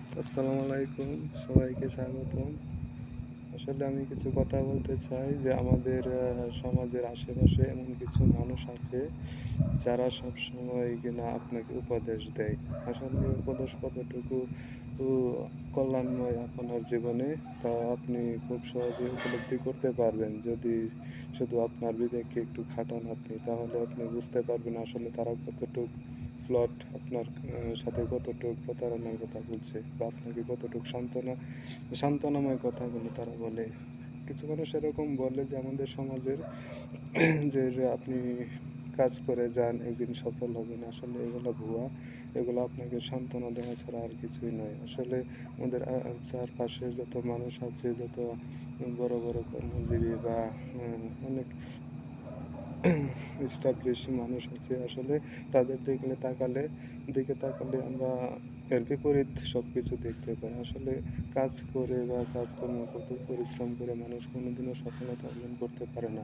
আসসালামু আলাইকুম, সবাইকে স্বাগতম। আসলে আমি কিছু কথা বলতে চাই যে আমাদের সমাজের আশেপাশে এমন কিছু মানুষ আছে যারা সবসময় কিনা আপনাকে উপদেশ দেয়। আসলে উপদেশ কতটুকু উ কল্যাণময় আপনার জীবনে তা আপনি খুব সহজে উপলব্ধি করতে পারবেন। যদি শুধু আপনার বিবেককে একটু খাটান আপনি, তাহলে আপনি বুঝতে পারবেন আসলে তারা কতটুক আপনার সাথে কতটুক প্রতারণার কথা বলছে বা আপনাকে কতটুক সান্ত্বনাময় কথাগুলো তারা বলে। কিছু মানুষ এরকম বলে যে আমাদের সমাজের যে আপনি কাজ করে যান, একদিন সফল হবেন। আসলে এগুলা ভুয়া। এগুলো আপনাকে সান্ত্বনা দেওয়া ছাড়া আর কিছুই নয়। আসলে আমাদের চারপাশের যত মানুষ আছে, যত বড়, বড় কর্মজীবী বা অনেক established মানুষ আছে, আসলে তাদের দিকে তাকালে আমরা এর বিপরীত সবকিছু দেখতে পাই। আসলে কাজ করে বা কাজকর্ম কঠোর পরিশ্রম করে মানুষ কোনোদিনও সফলতা অর্জন করতে পারে না।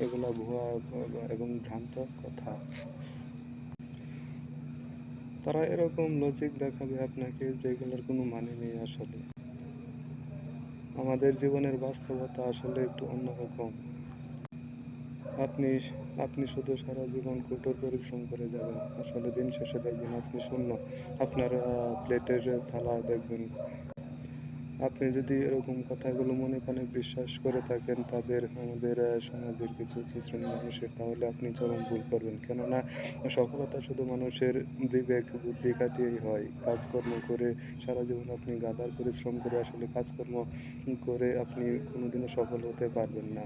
এগুলা ভুয়া এবং ভ্রান্ত কথা। তারা এরকম লজিক দেখাবে আপনাকে যেগুলোর কোনো মানে নেই আসলে। আমাদের জীবনের বাস্তবতা আসলে একটু অন্যরকম। আপনি আপনি শুধু সারা জীবন কঠোর পরিশ্রম করে যাবেন। আসলে দিন শেষে দেখবেন আপনি শূন্য। আপনার প্লেটের থালা দেখবেন। আপনি যদি এরকম কথাগুলো মনে প্রাণে বিশ্বাস করে থাকেন আমাদের সমাজের কিছু উঁচু শ্রেণীর মানুষের, তাহলে আপনি চরম ভুল করবেন। কেননা সফলতা শুধু মানুষের বিবেক বুদ্ধি খাটিয়েই হয়। কাজকর্ম করে সারা জীবন আপনি গাধার পরিশ্রম করে আসলে কাজকর্ম করে আপনি কোনোদিনও সফল হতে পারবেন না।